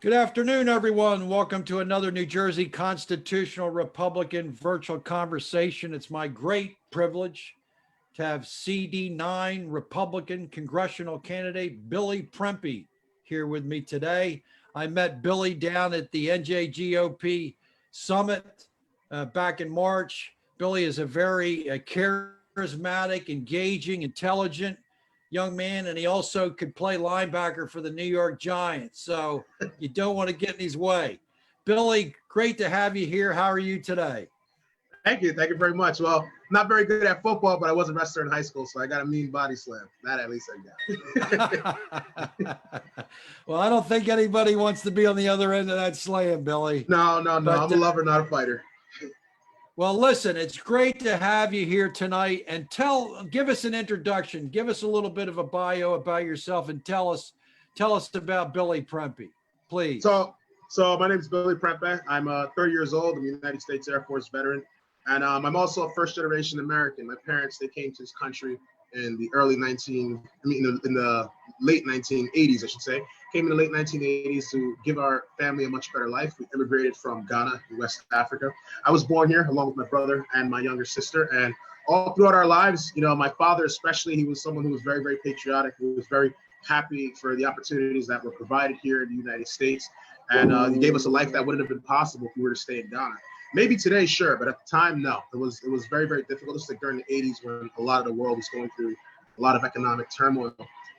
Good afternoon, everyone. Welcome to another New Jersey Constitutional Republican virtual conversation. It's my great privilege to have CD9 Republican congressional candidate Billy Prempeh here with me today. I met Billy down at the NJGOP summit back in March. Billy is a very charismatic, engaging, intelligent young man, and he also could play linebacker for the New York Giants. So you don't want to get in his way. Billy, great to have you here. How are you today? Thank you. Thank you very much. Well, not very good at football, but I was a wrestler in high school, so I got a mean body slam. That at least I got. Well, I don't think anybody wants to be on the other end of that slam, Billy. No. I'm a lover, not a fighter. Well, listen, it's great to have you here tonight, and give us an introduction. Give us a little bit of a bio about yourself, and tell us about Billy Prempeh, please. So my name is Billy Prempeh. I'm 30 years old. I'm a United States Air Force veteran, and I'm also a first-generation American. My parents, they came to this country in the in the late 1980s, I should say. Came in the late 1980s to give our family a much better life. We immigrated from Ghana in West Africa. I was born here along with my brother and my younger sister. And all throughout our lives, my father especially, he was someone who was very, very patriotic. He was very happy for the opportunities that were provided here in the United States. And he gave us a life that wouldn't have been possible if we were to stay in Ghana. Maybe today, sure, but at the time, no. It was very, very difficult. Just like during the 80s when a lot of the world was going through a lot of economic turmoil.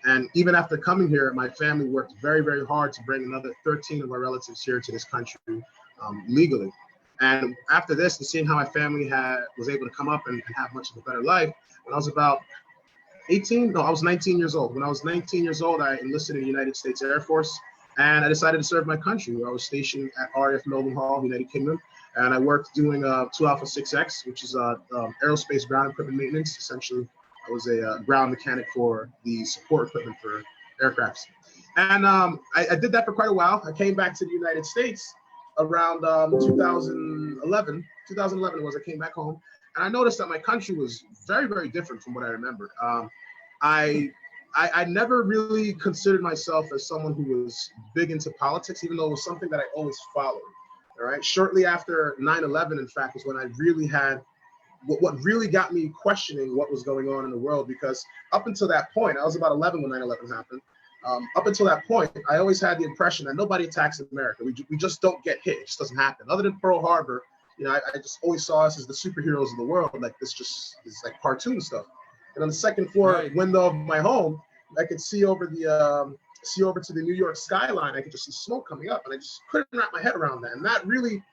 And even after coming here, my family worked very, very hard to bring another 13 of our relatives here to this country legally. And after this, and seeing how my family was able to come up and have much of a better life, when I was about 18, I was 19 years old. When I was 19 years old, I enlisted in the United States Air Force, and I decided to serve my country. I was stationed at RAF Mildenhall, United Kingdom, and I worked doing 2 Alpha 6X, which is aerospace ground equipment maintenance. Essentially, I was a ground mechanic for the support equipment for aircrafts. And I did that for quite a while. I came back to the United States around 2011. 2011 was I came back home, and I noticed that my country was very, very different from what I remembered. I never really considered myself as someone who was big into politics, even though it was something that I always followed. All right. Shortly after 9/11, in fact, is when I really had what really got me questioning what was going on in the world, because up until that point, I was about 11 when 9/11 happened. Up until that point, I always had the impression that nobody attacks America. We just don't get hit. It just doesn't happen. Other than Pearl Harbor, I just always saw us as the superheroes of the world. Like this just is like cartoon stuff. And on the second floor window of my home, I could see over to the New York skyline. I could just see smoke coming up, and I just couldn't wrap my head around that. And that really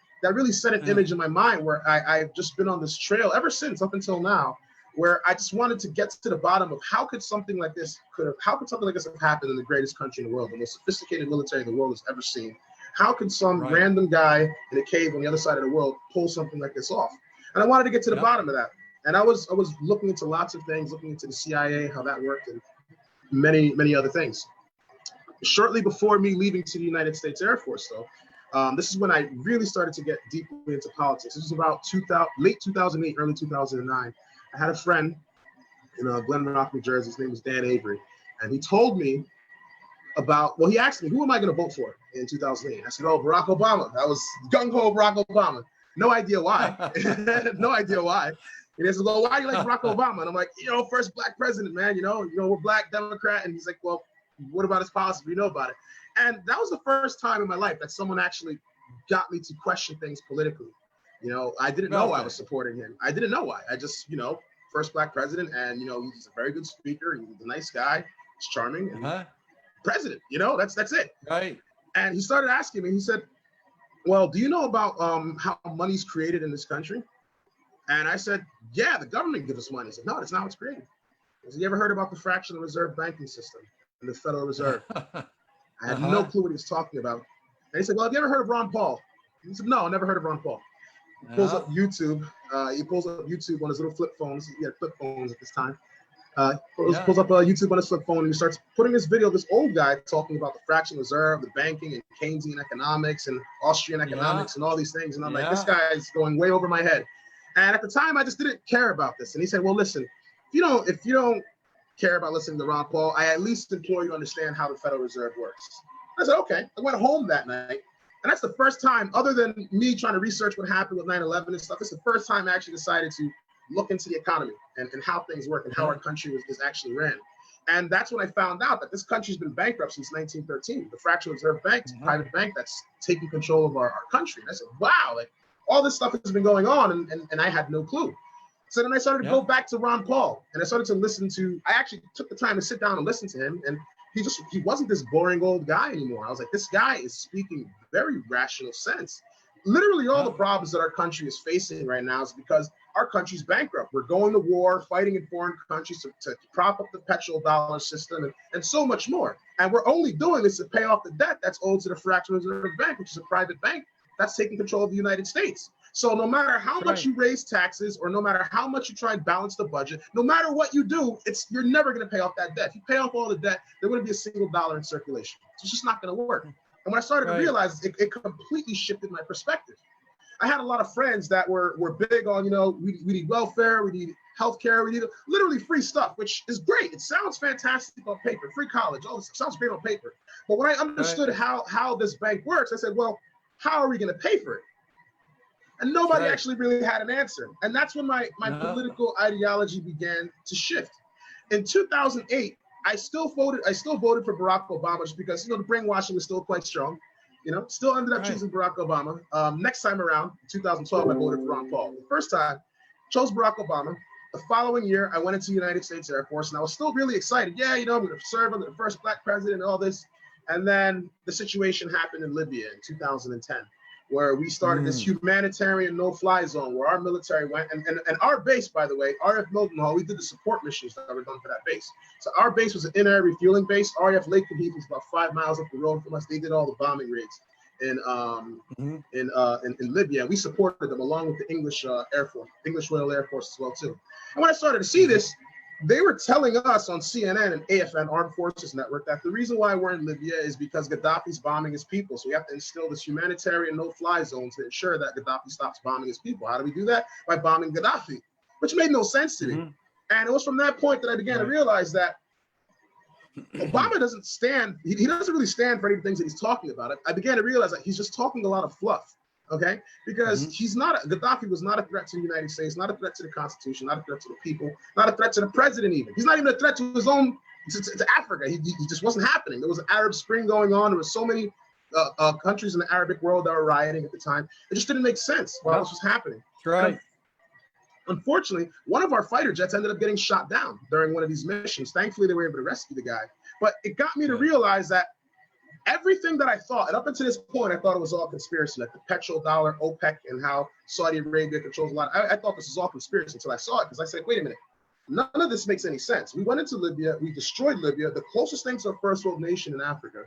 set an image in my mind where I've just been on this trail ever since, up until now, where I just wanted to get to the bottom of how could something like this have happened in the greatest country in the world, the most sophisticated military the world has ever seen. How could some random guy in a cave on the other side of the world pull something like this off? And I wanted to get to the bottom of that. And I was looking into lots of things, looking into the CIA, how that worked, and many, many other things. Shortly before me leaving to the United States Air Force, though, this is when I really started to get deeply into politics. This was about late 2008, early 2009. I had a friend in Glen Rock, New Jersey. His name was Dan Avery. And he told me he asked me, who am I going to vote for in 2008? I said, Barack Obama. I was gung-ho Barack Obama. No idea why. No idea why. And he said, well, why do you like Barack Obama? And I'm like, first black president, man. We're black Democrat. And he's like, well, what about his policies? We know about it. And that was the first time in my life that someone actually got me to question things politically. I didn't know why I was supporting him. I didn't know why. I just, first black president, and he's a very good speaker. He's a nice guy. He's charming. And president, that's it. Right. And he started asking me. He said, well, do you know about how money's created in this country? And I said, yeah, the government gives us money. He said, no, that's not what's created. He said, you ever heard about the fractional reserve banking system and the Federal Reserve? I had no clue what he was talking about. And he said, well, have you ever heard of Ron Paul? He said, no, I never heard of Ron Paul. He pulls up YouTube. He pulls up YouTube on his little flip phones. He had flip phones at this time. Pulls up YouTube on his flip phone, and he starts putting this video of this old guy talking about the fractional reserve, the banking, and Keynesian economics, and Austrian economics, and all these things. And I'm like, this guy is going way over my head. And at the time, I just didn't care about this. And he said, well, listen, if you don't care about listening to Ron Paul, I at least implore you to understand how the Federal Reserve works. I said, okay. I went home that night. And that's the first time, other than me trying to research what happened with 9/11 and stuff, it's the first time I actually decided to look into the economy and how things work and how our country is actually ran. And that's when I found out that this country's been bankrupt since 1913. The fractional reserve bank, a private bank that's taking control of our country. And I said, wow, like all this stuff has been going on, and I had no clue. So then I started to go back to Ron Paul, and I started to listen to, I actually took the time to sit down and listen to him, and he wasn't this boring old guy anymore. I was like, this guy is speaking very rational sense. Literally all the problems that our country is facing right now is because our country's bankrupt. We're going to war, fighting in foreign countries to prop up the petrodollar system and so much more. And we're only doing this to pay off the debt that's owed to the Fractional Reserve Bank, which is a private bank that's taking control of the United States. So no matter how much you raise taxes, or no matter how much you try and balance the budget, no matter what you do, you're never going to pay off that debt. If you pay off all the debt, there wouldn't be a single dollar in circulation. It's just not going to work. And when I started to realize, it completely shifted my perspective. I had a lot of friends that were big on, we need welfare, we need healthcare, we need literally free stuff, which is great. It sounds fantastic on paper, free college, all this sounds great on paper. But when I understood how this bank works, I said, well, how are we going to pay for it? And nobody actually really had an answer. And that's when my political ideology began to shift. In 2008, I still voted for Barack Obama just because, the brainwashing was still quite strong. Still ended up choosing Barack Obama. Next time around, 2012, I voted for Ron Paul. The first time, chose Barack Obama. The following year, I went into the United States Air Force, and I was still really excited. Yeah, I'm going to serve under the first Black president and all this. And then the situation happened in Libya in 2010, where we started this humanitarian no-fly zone, where our military went, and our base, by the way, RF Mildenhall, we did the support missions that were done for that base. So our base was an in-air refueling base. RAF Lake Khabib was about 5 miles up the road from us. They did all the bombing raids in Libya. We supported them along with the English Air Force, English Royal Air Force as well too. And when I started to see this, they were telling us on CNN and AFN, Armed Forces Network, that the reason why we're in Libya is because Gaddafi's bombing his people. So we have to instill this humanitarian no-fly zone to ensure that Gaddafi stops bombing his people. How do we do that? By bombing Gaddafi, which made no sense to me. And it was from that point that I began to realize that Obama doesn't stand, he doesn't really stand for any of the things that he's talking about. I began to realize that he's just talking a lot of fluff. Okay, because Gaddafi was not a threat to the United States, not a threat to the Constitution, not a threat to the people, not a threat to the president even. He's not even a threat to his own, to Africa. He just wasn't happening. There was an Arab Spring going on. There were so many countries in the Arabic world that were rioting at the time. It just didn't make sense while this was happening. Right. Unfortunately, one of our fighter jets ended up getting shot down during one of these missions. Thankfully, they were able to rescue the guy. But it got me to realize that everything that I thought, and up until this point, I thought it was all conspiracy, like the petrodollar, OPEC, and how Saudi Arabia controls a lot. I thought this was all conspiracy until I saw it, because I said, wait a minute, none of this makes any sense. We went into Libya, we destroyed Libya, the closest thing to a first world nation in Africa.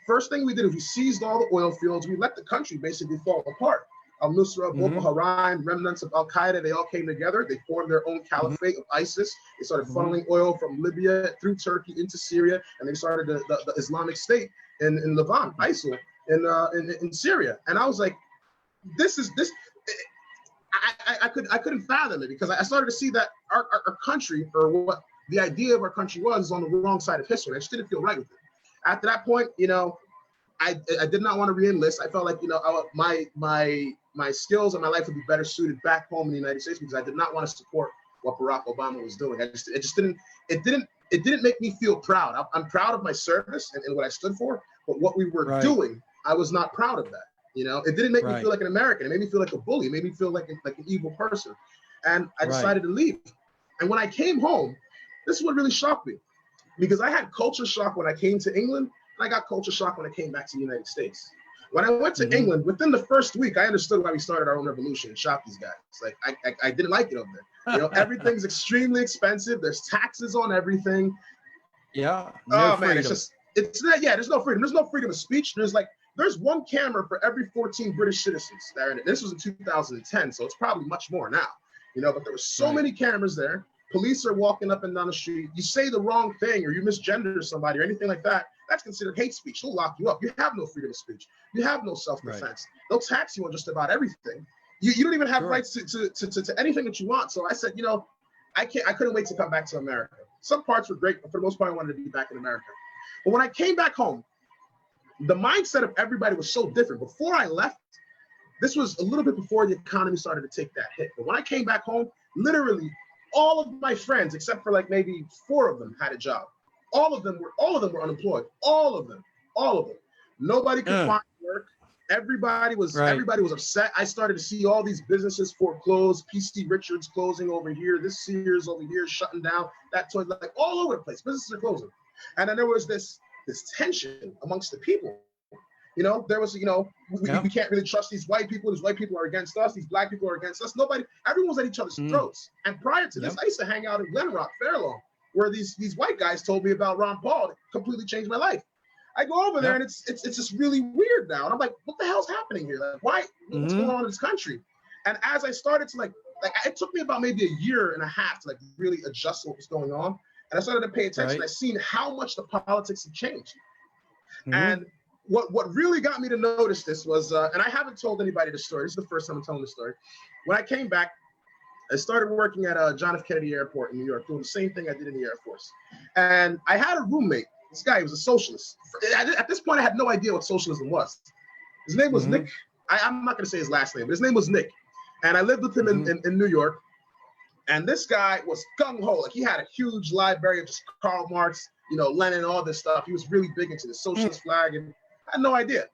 First thing we did is we seized all the oil fields. We let the country basically fall apart. Al-Nusra, Boko Haram, remnants of Al-Qaeda, they all came together. They formed their own caliphate of ISIS. They started funneling oil from Libya through Turkey into Syria, and they started the Islamic State in Levant, ISIL, in Syria. And I was like, I couldn't fathom it, because I started to see that our country, or what the idea of our country was on the wrong side of history. I just didn't feel right with it. After that point, I did not want to re-enlist. I felt like, my skills and my life would be better suited back home in the United States, because I did not want to support what Barack Obama was doing. It didn't make me feel proud. I'm proud of my service and what I stood for, but what we were doing, I was not proud of that. It didn't make me feel like an American. It made me feel like a bully. It made me feel like an evil person. And I decided to leave. And when I came home, this is what really shocked me, because I had culture shock when I came to England, and I got culture shock when I came back to the United States. When I went to England, within the first week, I understood why we started our own revolution and shocked these guys. Like, I didn't like it over there. Everything's extremely expensive. There's taxes on everything. Yeah. No freedom. There's no freedom. There's no freedom of speech. There's one camera for every 14 British citizens there. This was in 2010, so it's probably much more now. But there were so many cameras there. Police are walking up and down the street. You say the wrong thing, or you misgender somebody, or anything like that, that's considered hate speech. They'll lock you up. You have no freedom of speech. You have no self-defense. They'll tax you on just about everything. You don't even have rights to anything that you want. So I said, I couldn't wait to come back to America. Some parts were great, but for the most part, I wanted to be back in America. But when I came back home, the mindset of everybody was so different. Before I left, this was a little bit before the economy started to take that hit. But when I came back home, literally all of my friends, except for like maybe 4 of them, had a job. All of them were unemployed. All of them. Nobody could find work. Everybody was upset. I started to see all these businesses foreclose. PC Richards closing over here. This Sears over here shutting down. That toy, like all over the place. Businesses are closing. And then there was this tension amongst the people. You know, there was, we can't really trust these white people. These white people are against us. These black people are against us. Everyone was at each other's throats. And prior to this, I used to hang out in Glen Rock, Fairlawn, where these white guys told me about Ron Paul. It completely changed my life. I go over there and it's just really weird now. And I'm like, what the hell's happening here? Like, why? What's going on in this country? And as I started to like it took me about maybe a year and a half to like really adjust to what was going on. And I started to pay attention. I seen how much the politics had changed. And what really got me to notice this was, and I haven't told anybody the story. This is the first time I'm telling the story. When I came back, I started working at John F. Kennedy Airport in New York, doing the same thing I did in the Air Force. And I had a roommate. This guy was a socialist. At this point, I had no idea what socialism was. His name was Nick. I'm not going to say his last name, but his name was Nick. And I lived with him in New York. And this guy was gung-ho. Like, he had a huge library of just Karl Marx, Lenin, all this stuff. He was really big into the socialist flag, and I had no idea.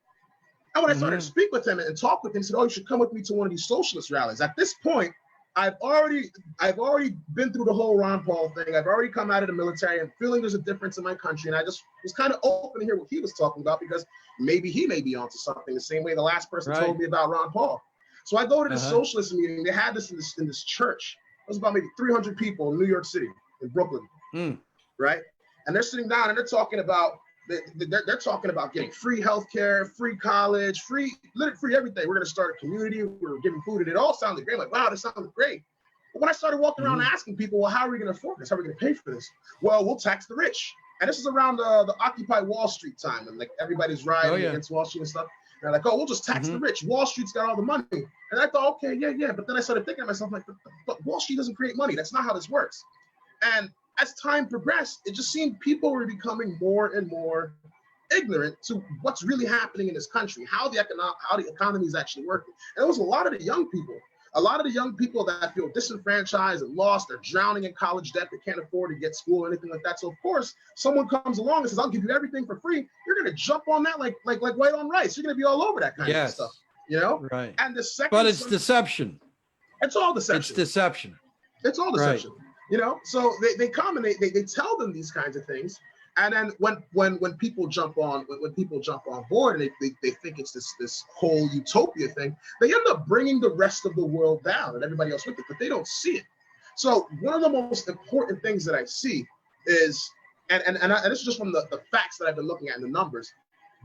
And when I started to speak with him and talk with him, he said, "Oh, you should come with me to one of these socialist rallies." At this point, I've already been through the whole Ron Paul thing. I've already come out of the military and feeling there's a difference in my country. And I just was kind of open to hear what he was talking about, because maybe he may be onto something the same way the last person told me about Ron Paul. So I go to this socialist meeting. They had this in this church. It was about maybe 300 people in New York City, in Brooklyn, right? And they're sitting down and they're talking about getting free healthcare, free college, free everything. We're going to start a community. We're giving food, and it all sounded great. Like, wow, this sounded great. But when I started walking around asking people, well, how are we going to afford this? How are we going to pay for this? Well, we'll tax the rich. And this is around the Occupy Wall Street time, and like everybody's rioting against Wall Street and stuff. And they're like, oh, we'll just tax the rich. Wall Street's got all the money. And I thought, okay, yeah. But then I started thinking to myself, like, but Wall Street doesn't create money. That's not how this works. And as time progressed, it just seemed people were becoming more and more ignorant to what's really happening in this country, how the economy is actually working. And it was a lot of the young people that feel disenfranchised and lost. They're drowning in college debt. They can't afford to get school or anything like that. So of course, someone comes along and says, "I'll give you everything for free." You're gonna jump on that like white on rice. You're gonna be all over that kind of stuff, Right. And the second, but it's deception. It's all deception. It's deception. It's all deception. So they come and they tell them these kinds of things. And then when people jump on board and they think it's this whole utopia thing, they end up bringing the rest of the world down and everybody else with it, but they don't see it. So one of the most important things that I see is, and this is just from the facts that I've been looking at in the numbers,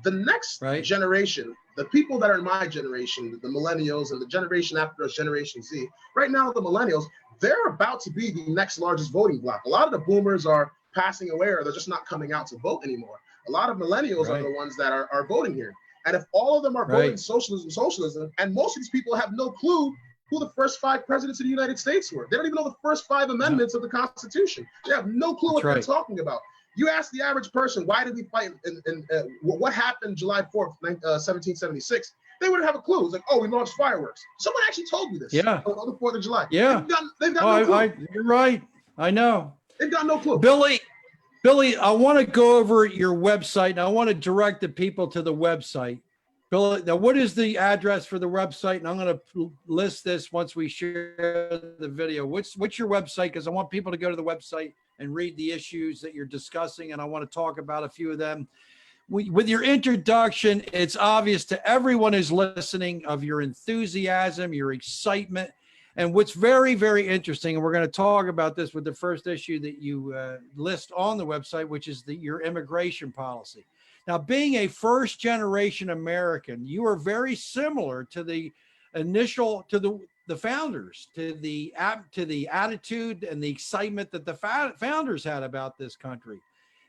the next generation, the people that are in my generation, the millennials and the generation after us, Generation Z, right now the millennials, they're about to be the next largest voting bloc. A lot of the boomers are passing away, or they're just not coming out to vote anymore. A lot of millennials are the ones that are voting here. And if all of them are voting socialism, and most of these people have no clue who the first 5 presidents of the United States were. They don't even know the first 5 amendments of the Constitution. They have no clue what they're talking about. You ask the average person, why did we fight what happened July 4th, 1776? They wouldn't have a clue. It's like, oh, we launched fireworks. Someone actually told me this on the 4th of July. Yeah. They've got no clue. You're right. I know. They've got no clue. Billy, I want to go over your website, and I want to direct the people to the website. Billy, now what is the address for the website? And I'm going to list this once we share the video. What's your website? Because I want people to go to the website and read the issues that you're discussing, and I want to talk about a few of them. With your introduction, it's obvious to everyone who's listening of your enthusiasm, your excitement. And what's very, very interesting, and we're going to talk about this with the first issue that you list on the website, which is your immigration policy. Now, being a first-generation American, you are very similar to the founders, to the attitude and the excitement that the founders had about this country.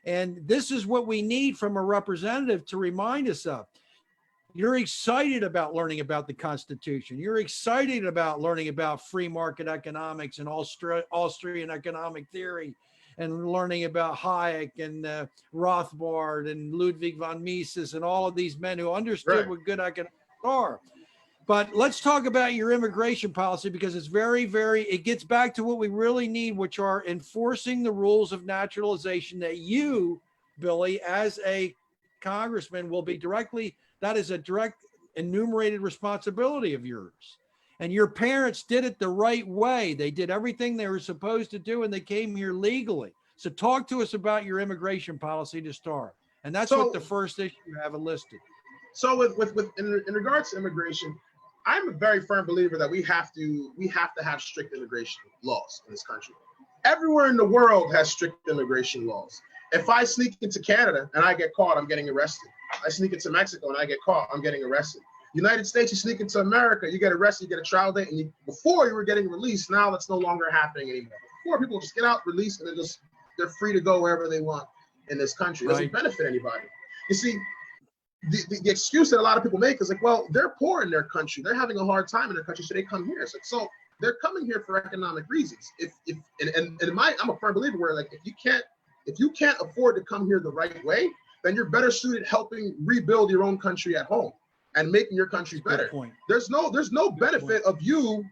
And this is what we need from a representative to remind us of. You're excited about learning about the Constitution. You're excited about learning about free market economics and Austrian economic theory. and learning about Hayek and Rothbard and Ludwig von Mises and all of these men who understood Right. what good economics are. But let's talk about your immigration policy, because it's it gets back to what we really need, which are enforcing the rules of naturalization that you, Billy, as a congressman will be that is a direct enumerated responsibility of yours. And your parents did it the right way. They did everything they were supposed to do, and they came here legally. So talk to us about your immigration policy to start. And that's what the first issue you have listed. So in regards to immigration, I'm a very firm believer that we have to have strict immigration laws in this country. Everywhere in the world has strict immigration laws. If I sneak into Canada and I get caught, I'm getting arrested. I sneak into Mexico and I get caught, I'm getting arrested. United States, you sneak into America, you get arrested, you get a trial date, and before you were getting released, now that's no longer happening anymore. Before, people just get out, released, and they're free to go wherever they want in this country. It doesn't benefit anybody. You see, the excuse that a lot of people make is like, well, they're poor in their country, they're having a hard time in their country, so they come here. It's like, so they're coming here for economic reasons. I'm a firm believer where, like, if you can't afford to come here the right way, then you're better suited helping rebuild your own country at home and making your country better. There's no benefit of you're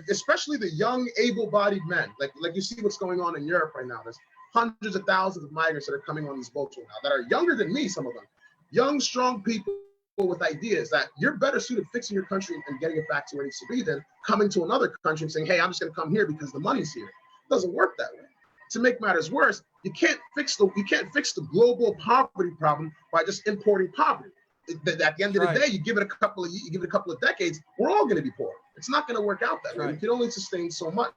especially the young, able-bodied men. Like you see what's going on in Europe right now. There's hundreds of thousands of migrants that are coming on these boats right now that are younger than me, some of them. Young, strong people with ideas that you're better suited fixing your country and getting it back to where it needs to be than coming to another country and saying, hey, I'm just gonna come here because the money's here. It doesn't work that way. To make matters worse, you can't fix the global poverty problem by just importing poverty. At the end of the day, you give it a couple of decades, we're all going to be poor. It's not going to work out that way. We can only sustain so much.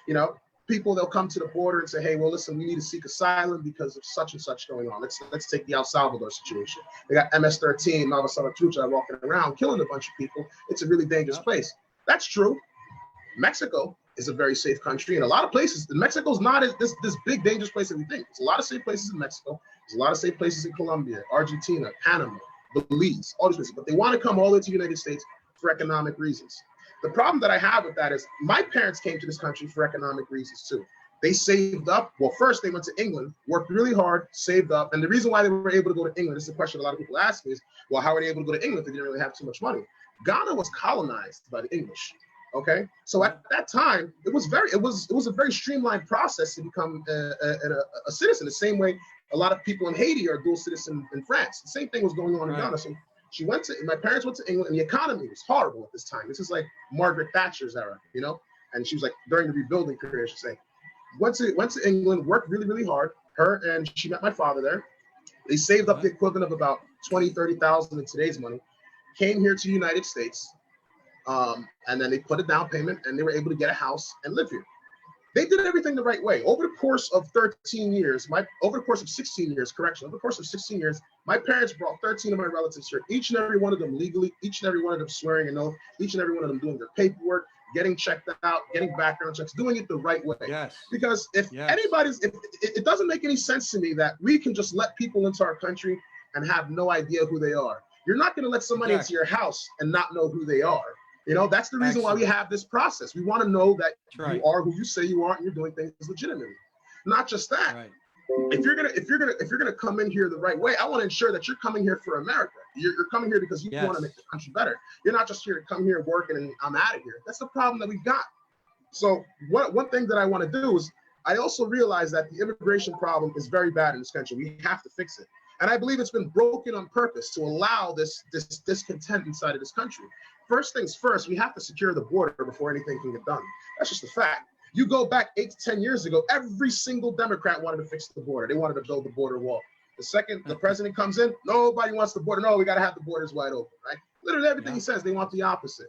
You know, people, they'll come to the border and say, hey, well, listen, we need to seek asylum because of such and such going on. Let's take the El Salvador situation. They got MS-13, Nava Salvatrucha walking around, killing a bunch of people. It's a really dangerous place. That's true. Mexico is a very safe country. In a lot of places, Mexico's not this big, dangerous place that we think. There's a lot of safe places in Mexico. There's a lot of safe places in Colombia, Argentina, Panama, Belize, all these places. But they want to come all the way to the United States for economic reasons. The problem that I have with that is my parents came to this country for economic reasons too. They saved up. Well, first they went to England, worked really hard, saved up. And the reason why they were able to go to England, this is a question a lot of people ask me, is, well, how were they able to go to England if they didn't really have too much money? Ghana was colonized by the English. Okay, so at that time, it was a very streamlined process to become a citizen. The same way a lot of people in Haiti are dual citizen in France. The same thing was going on in Ghana. So my parents went to England, and the economy was horrible at this time. This is like Margaret Thatcher's era, you know. And she was like during the rebuilding period, I should say. Went to England, worked really, really hard. And she met my father there. They saved up the equivalent of about 20, 30,000 in today's money. Came here to the United States. And then they put a down payment and they were able to get a house and live here. They did everything the right way. Over the course of 16 years, my parents brought 13 of my relatives here, each and every one of them legally, each and every one of them swearing an oath, each and every one of them doing their paperwork, getting checked out, getting background checks, doing it the right way. Yes. Because if it doesn't make any sense to me that we can just let people into our country and have no idea who they are. You're not going to let somebody into your house and not know who they are. You know, that's the reason why we have this process. We want to know that you are who you say you are and you're doing things legitimately. Not just that. Right. If you're gonna come in here the right way, I want to ensure that you're coming here for America. You're coming here because you want to make the country better. You're not just here to come here working and I'm out of here. That's the problem that we've got. So one thing that I want to do is I also realize that the immigration problem is very bad in this country. We have to fix it. And I believe it's been broken on purpose to allow this discontent inside of this country. First things first, we have to secure the border before anything can get done. That's just a fact. You go back 8 to 10 years ago, every single Democrat wanted to fix the border. They wanted to build the border wall. The second the president comes in, nobody wants the border. No, we got to have the borders wide open, right? Literally everything he says, they want the opposite.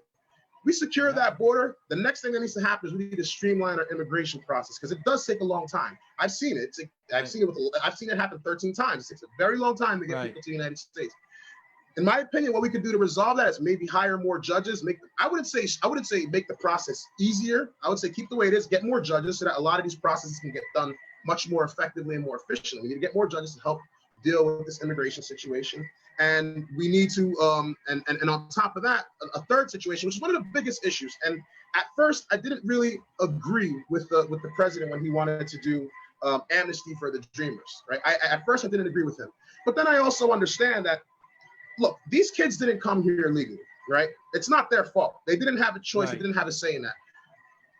We secure that border. The next thing that needs to happen is we need to streamline our immigration process because it does take a long time. I've seen it. I've seen it happen 13 times. It takes a very long time to get people to the United States. In my opinion, what we could do to resolve that is maybe hire more judges. I wouldn't say make the process easier. I would say keep the way it is, get more judges so that a lot of these processes can get done much more effectively and more efficiently. We need to get more judges to help deal with this immigration situation. And we need to, and on top of that, a third situation, which is one of the biggest issues. And at first, I didn't really agree with the president when he wanted to do amnesty for the dreamers, right? At first I didn't agree with him, but then I also understand that, look, these kids didn't come here legally, right? It's not their fault. They didn't have a choice. They didn't have a say in that.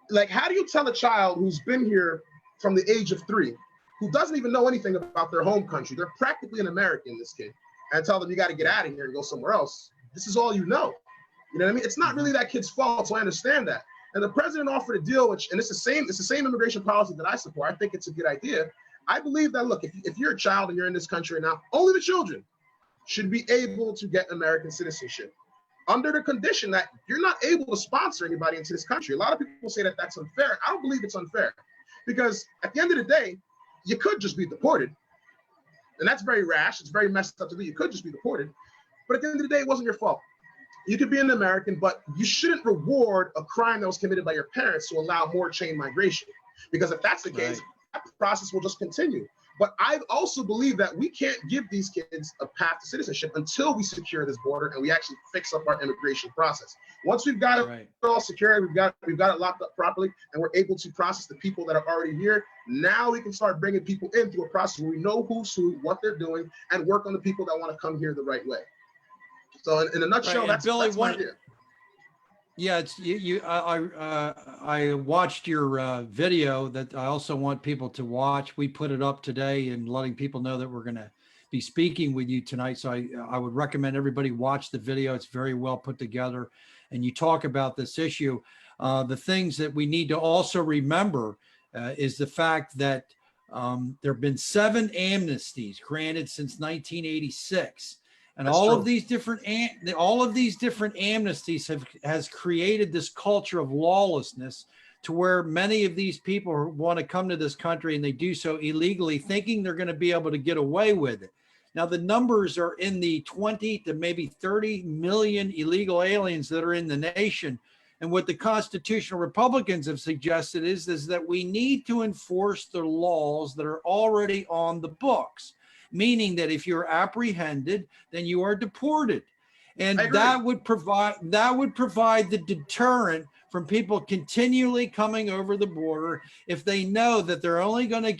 Like, how do you tell a child who's been here from the age of 3, who doesn't even know anything about their home country, they're practically an American, this kid, and tell them you got to get out of here and go somewhere else? This is all you know. You know what I mean? It's not really that kid's fault, so I understand that. And the president offered a deal, and it's the same immigration policy that I support. I think it's a good idea. I believe that, look, if you're a child and you're in this country now, only the children should be able to get American citizenship, under the condition that you're not able to sponsor anybody into this country. A lot of people say that that's unfair. I don't believe it's unfair, because at the end of the day, you could just be deported. And that's very rash. It's very messed up to do. You could just be deported. But at the end of the day, it wasn't your fault. You could be an American, but you shouldn't reward a crime that was committed by your parents to allow more chain migration. Because if that's the case, that process will just continue. But I also believe that we can't give these kids a path to citizenship until we secure this border and we actually fix up our immigration process. Once we've got it all secured, we've got it locked up properly, and we're able to process the people that are already here, now we can start bringing people in through a process where we know who's who, what they're doing, and work on the people that want to come here the right way. So in a nutshell, that's my idea. Yeah, it's I watched your video that I also want people to watch. We put it up today and letting people know that we're going to be speaking with you tonight. So I would recommend everybody watch the video. It's very well put together, and you talk about this issue. The things that we need to also remember is the fact that there have been 7 amnesties granted since 1986. And all of these different amnesties has created this culture of lawlessness, to where many of these people want to come to this country and they do so illegally, thinking they're going to be able to get away with it. Now, the numbers are in the 20 to maybe 30 million illegal aliens that are in the nation. And what the constitutional Republicans have suggested is that we need to enforce the laws that are already on the books, meaning that if you're apprehended, then you are deported. And that would provide the deterrent from people continually coming over the border, if they know that they're only going to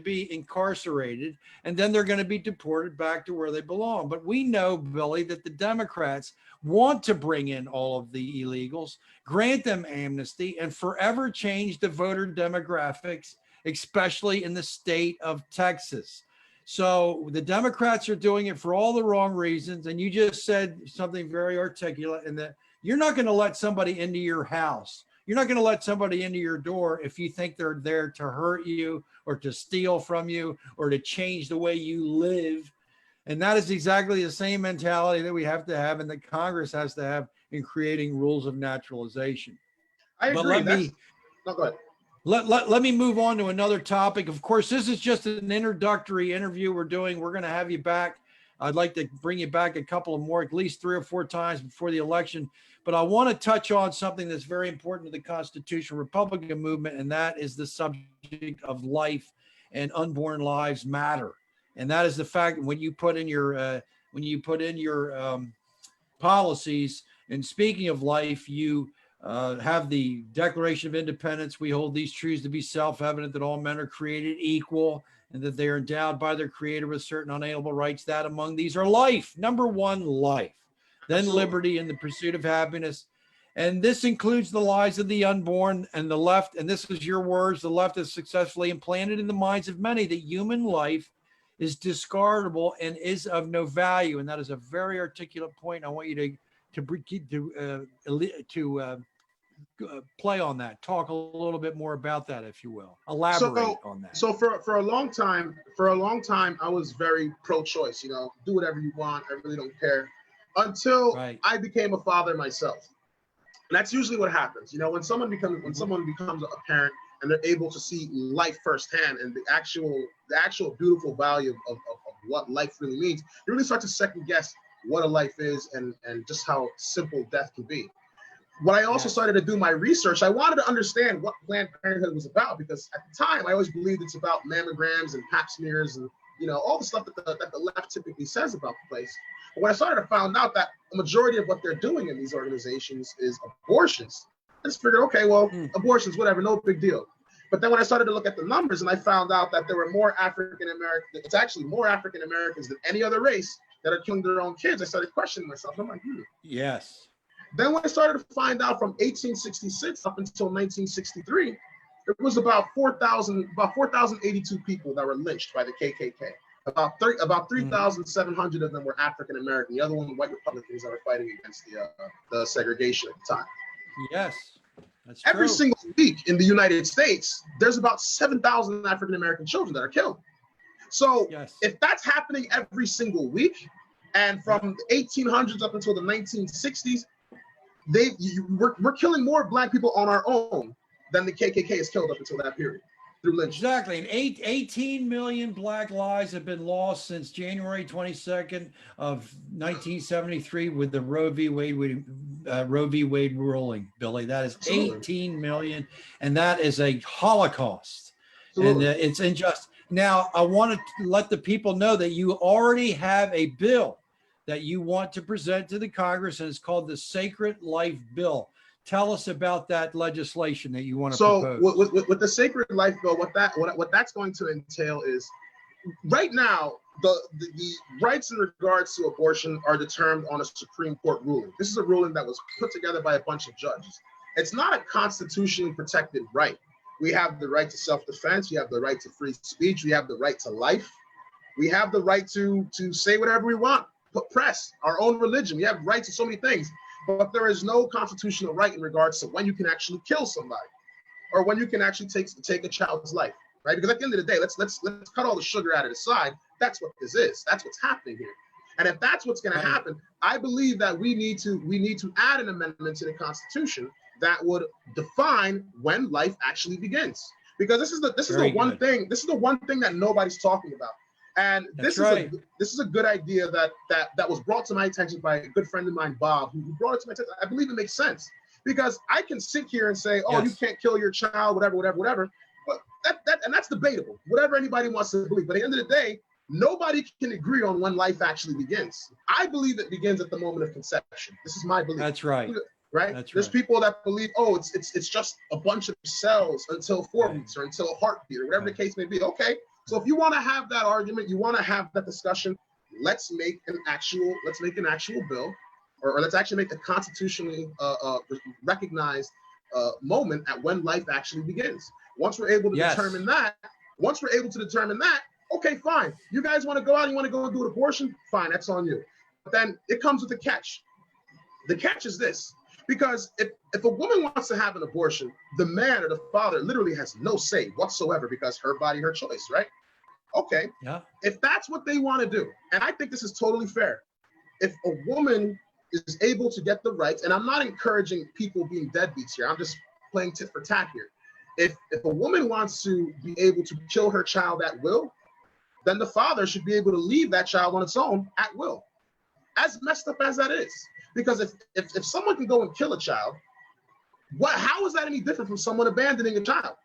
be incarcerated, and then they're going to be deported back to where they belong. But we know, Billy, that the Democrats want to bring in all of the illegals, grant them amnesty, and forever change the voter demographics, especially in the state of Texas. So the Democrats are doing it for all the wrong reasons. And you just said something very articulate, in that you're not going to let somebody into your house. You're not going to let somebody into your door if you think they're there to hurt you or to steal from you or to change the way you live. And that is exactly the same mentality that we have to have, and that Congress has to have, in creating rules of naturalization. I agree. No, go ahead. Let me move on to another topic. Of course, this is just an introductory interview we're doing. We're going to have you back. I'd like to bring you back a couple of more, at least 3 or 4 times before the election. But I want to touch on something that's very important to the constitutional Republican movement, and that is the subject of life, and unborn lives matter. And that is the fact, when you put in your policies, and speaking of life, you have the Declaration of Independence. We hold these truths to be self-evident, that all men are created equal, and that they are endowed by their creator with certain unalienable rights, that among these are life. Number 1, life. Then liberty and the pursuit of happiness. And this includes the lives of the unborn. And the left, and this is your words, the left has successfully implanted in the minds of many that human life is discardable and is of no value. And that is a very articulate point. I want you to play on that. Talk a little bit more about that, if you will. Elaborate on that. So for a long time, I was very pro-choice. You know, do whatever you want. I really don't care. Until I became a father myself. And that's usually what happens. You know, when someone becomes a parent and they're able to see life firsthand and the actual beautiful value of what life really means, you really start to second guess what a life is and just how simple death can be. When I also started to do my research, I wanted to understand what Planned Parenthood was about, because at the time I always believed it's about mammograms and pap smears and, you know, all the stuff that the left typically says about the place. But when I started to find out that the majority of what they're doing in these organizations is abortions, I just figured, okay, well, Mm. abortions, whatever, no big deal. But then when I started to look at the numbers and I found out that there were more African Americans, it's actually more African Americans than any other race that are killing their own kids, I started questioning myself. I'm like, Yes. Then when I started to find out from 1866 up until 1963, it was about 4,082 people that were lynched by the KKK. About 3,700 of them were African American. The other one, white Republicans that were fighting against the segregation at the time. Yes. That's Every true. single week in the United States, there's about 7,000 African American children that are killed. So Yes. if that's happening every single week, and from the 1800s up until the 1960s, we're killing more Black people on our own than the KKK has killed up until that period through lynching. Exactly. And 18 million Black lives have been lost since January 22nd of 1973 with the Roe v. Wade ruling, Billy. That is Absolutely. 18 million. And that is a Holocaust. Absolutely. And it's unjust. Now, I want to let the people know that you already have a bill that you want to present to the Congress, and it's called the Sacred Life Bill. Tell us about that legislation that you want to propose. With the Sacred Life Bill, what that's going to entail is, right now, the rights in regards to abortion are determined on a Supreme Court ruling. This is a ruling that was put together by a bunch of judges. It's not a constitutionally protected right. We have the right to self-defense. We have the right to free speech. We have the right to life. We have the right to say whatever we want, press our own religion. We have rights to so many things. But there is no constitutional right in regards to when you can actually kill somebody, or when you can actually take a child's life, right? Because at the end of the day, let's cut all the sugar out of the side. That's what this is. That's what's happening here. And if that's what's going to happen, I believe that we need to add an amendment to the Constitution that would define when life actually begins. Because this is the one thing that nobody's talking about. And this is a good idea that was brought to my attention by a good friend of mine, Bob, who brought it to my attention. I believe it makes sense, because I can sit here and say, oh, you can't kill your child, whatever. But that's debatable, whatever anybody wants to believe. But at the end of the day, nobody can agree on when life actually begins. I believe it begins at the moment of conception. This is my belief. That's right. Right? That's There's right. people that believe, oh, it's just a bunch of cells until 4 weeks or until a heartbeat or whatever the case may be. Okay. So if you want to have that argument, you want to have that discussion, let's make an actual bill, or let's actually make a constitutionally recognized moment at when life actually begins. Once we're able to determine that, okay, fine. You guys want to go out and you want to go and do an abortion? Fine, that's on you. But then it comes with a catch. The catch is this. Because if a woman wants to have an abortion, the man or the father literally has no say whatsoever, because her body, her choice, right? Okay. Yeah. If that's what they want to do, and I think this is totally fair, if a woman is able to get the rights, and I'm not encouraging people being deadbeats here, I'm just playing tit for tat here. If a woman wants to be able to kill her child at will, then the father should be able to leave that child on its own at will. As messed up as that is. Because if someone can go and kill a child, how is that any different from someone abandoning a child?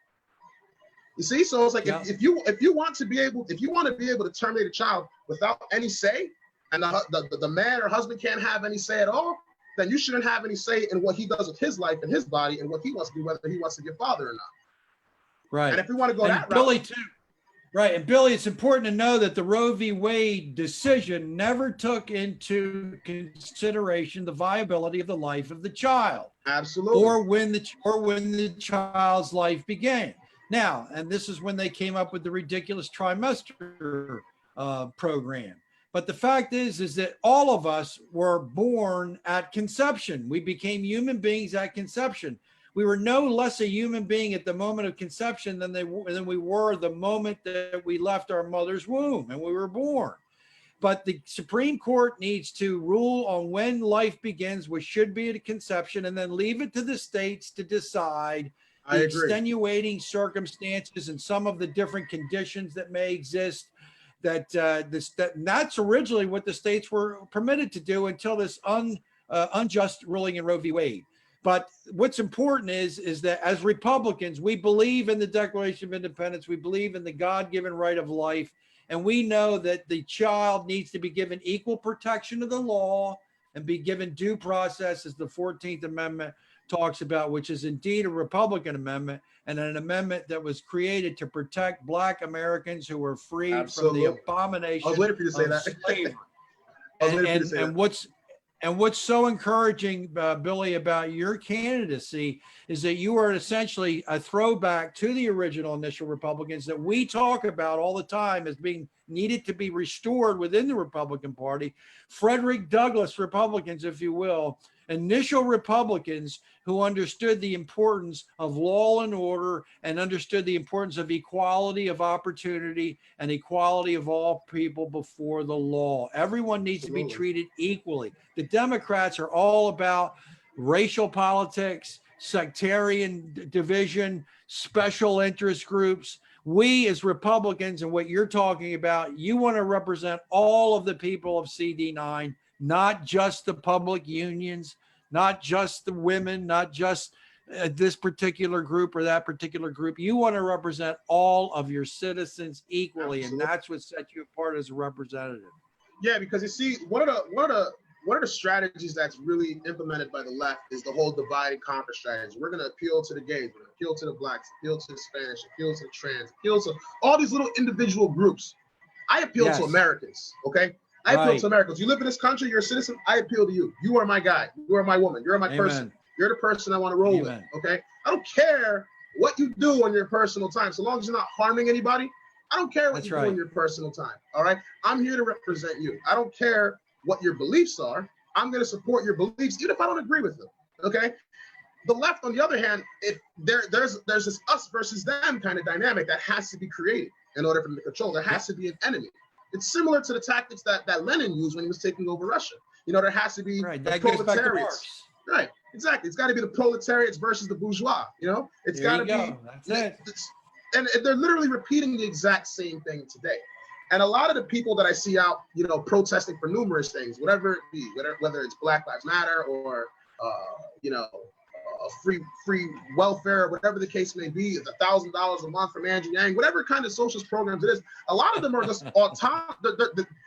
You see, so it's like if you want to be able to terminate a child without any say, and the man or husband can't have any say at all, then you shouldn't have any say in what he does with his life and his body and what he wants to do, whether he wants to be a father or not. Right. And if we want to go that Billy route, too. Right. And Billy, it's important to know that the Roe v. Wade decision never took into consideration the viability of the life of the child. Absolutely. Or when the child's life began. Now, and this is when they came up with the ridiculous trimester program. But the fact is that all of us were born at conception. We became human beings at conception. We were no less a human being at the moment of conception than we were the moment that we left our mother's womb and we were born. But the Supreme Court needs to rule on when life begins, which should be at conception, and then leave it to the states to decide the extenuating circumstances and some of the different conditions that may exist. That's originally what the states were permitted to do until this unjust ruling in Roe v. Wade. But what's important is that as Republicans, we believe in the Declaration of Independence. We believe in the God-given right of life. And we know that the child needs to be given equal protection of the law and be given due process, as the 14th Amendment talks about, which is indeed a Republican amendment and an amendment that was created to protect Black Americans who were freed from the Absolutely. I abomination was waiting for you to say of that. slavery. I was waiting for you to say that. And what's so encouraging, Billy, about your candidacy is that you are essentially a throwback to the original initial Republicans that we talk about all the time as being needed to be restored within the Republican Party. Frederick Douglass Republicans, if you will, initial Republicans who understood the importance of law and order and understood the importance of equality of opportunity and equality of all people before the law. Everyone needs to be treated equally. The Democrats are all about racial politics, sectarian division, special interest groups. We as Republicans, and what you're talking about, you want to represent all of the people of CD9, not just the public unions, not just the women, not just this particular group or that particular group. You want to represent all of your citizens equally. Absolutely. And that's what sets you apart as a representative. Yeah, because you see, one of the strategies that's really implemented by the left is the whole divide and conquer strategy. We're going to appeal to the gays, we're going to appeal to the blacks, appeal to the Spanish, appeal to the trans, appeal to all these little individual groups. I appeal to Americans, okay? I appeal to Americans. You live in this country, you're a citizen, I appeal to you. You are my guy. You are my woman. You're my person. You're the person I want to roll with, okay? I don't care what you do on your personal time. So long as you're not harming anybody, I don't care what you do on your personal time, all right? I'm here to represent you. I don't care what your beliefs are. I'm going to support your beliefs, even if I don't agree with them, okay? The left, on the other hand, there's this us versus them kind of dynamic that has to be created in order for them to control. There has to be an enemy. It's similar to the tactics that Lenin used when he was taking over Russia. You know, there has to be the proletariats. Right, exactly. It's got to be the proletariats versus the bourgeois. You know, it's got to be. That's it. And they're literally repeating the exact same thing today. And a lot of the people that I see out, you know, protesting for numerous things, whatever it be, whether it's Black Lives Matter or, you know, free welfare, whatever the case may be, it's $1,000 a month from Andrew Yang, whatever kind of socialist programs it is, a lot of them are just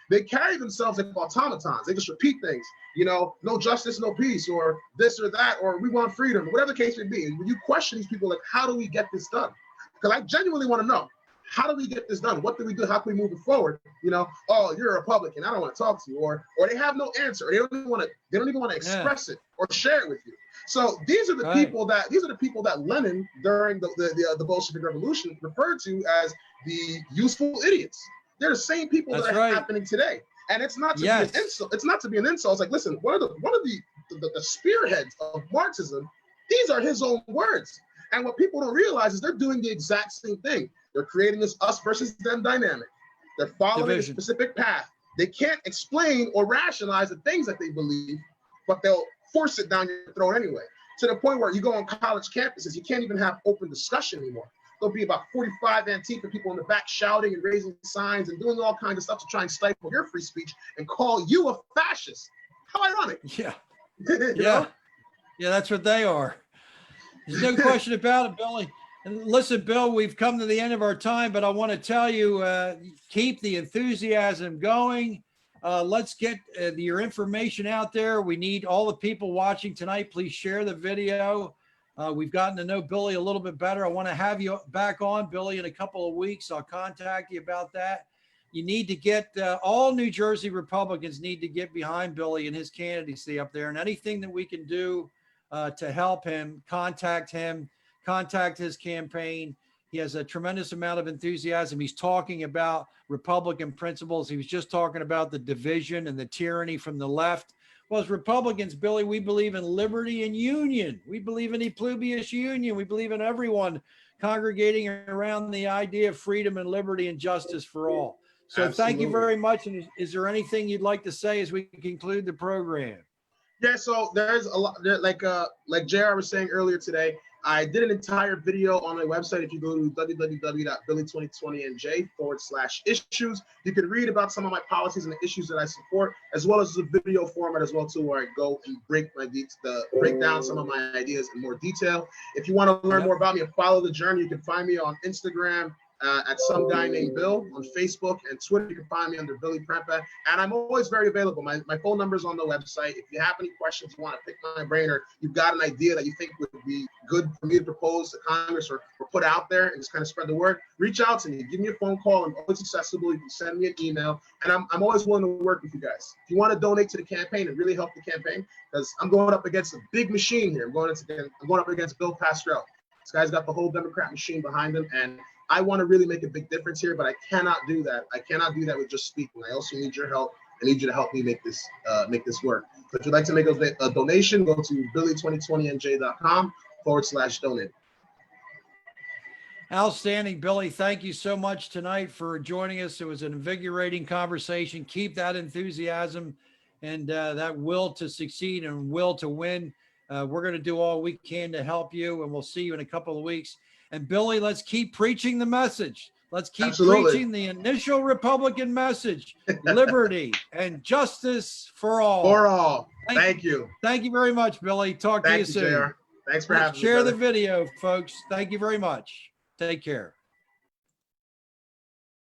they carry themselves like automatons. They just repeat things, you know, no justice, no peace, or this or that, or we want freedom, whatever the case may be. And when you question these people, like, how do we get this done? Because I genuinely want to know, how do we get this done? What do we do? How can we move it forward? You know, oh, you're a Republican, I don't want to talk to you, or they have no answer. They don't even want to express it or share it with you. So these are the people that Lenin during the Bolshevik Revolution referred to as the useful idiots. They're the same people that are happening today. And it's not to be an insult. It's not to be an insult. It's like, listen, one of the spearheads of Marxism, these are his own words. And what people don't realize is they're doing the exact same thing. They're creating this us versus them dynamic. They're following a specific path. They can't explain or rationalize the things that they believe, but they'll force it down your throat anyway. To the point where you go on college campuses, you can't even have open discussion anymore. There'll be about 45 Antifa people in the back shouting and raising signs and doing all kinds of stuff to try and stifle your free speech and call you a fascist. How ironic. Yeah. Yeah, that's what they are. There's no question about it, Billy. And listen, Bill, we've come to the end of our time, but I want to tell you, keep the enthusiasm going. Let's get your information out there. We need all the people watching tonight. Please share the video. We've gotten to know Billy a little bit better. I want to have you back on, Billy, in a couple of weeks. I'll contact you about that. You need to get, all New Jersey Republicans need to get behind Billy and his candidacy up there. And anything that we can do to help him, contact his campaign. He has a tremendous amount of enthusiasm. He's talking about Republican principles. He was just talking about the division and the tyranny from the left. Well, as Republicans, Billy, we believe in liberty and union. We believe in a plebeius union. We believe in everyone congregating around the idea of freedom and liberty and justice for all. So Thank you very much. And is there anything you'd like to say as we conclude the program? Yeah, so there's a lot, like JR was saying earlier today, I did an entire video on my website. If you go to www.billy2020nj/issues, you can read about some of my policies and the issues that I support, as well as the video format as well too, where I go and break down some of my ideas in more detail. If you want to learn more about me and follow the journey, you can find me on Instagram, at some guy named Bill on Facebook and Twitter. You can find me under Billy Prempeh, and I'm always very available. My phone number is on the website. If you have any questions, you want to pick my brain, or you've got an idea that you think would be good for me to propose to Congress or put out there and just kind of spread the word, reach out to me. Give me a phone call. I'm always accessible. You can send me an email, and I'm always willing to work with you guys. If you want to donate to the campaign and really help the campaign, because I'm going up against a big machine here. I'm going up against Bill Pascrell. This guy's got the whole Democrat machine behind him, and I want to really make a big difference here, but I cannot do that. I cannot do that with just speaking. I also need your help. I need you to help me make this work. So if you'd like to make a donation, go to billy2020nj.com/donate. Outstanding, Billy. Thank you so much tonight for joining us. It was an invigorating conversation. Keep that enthusiasm and that will to succeed and will to win. We're going to do all we can to help you, and we'll see you in a couple of weeks. And Billy, let's keep preaching the message. Let's keep preaching the initial Republican message: liberty and justice for all. For all. Thank you. Thank you very much, Billy. Talk to you soon. JR. Thanks for having me. Share the video, folks. Thank you very much. Take care.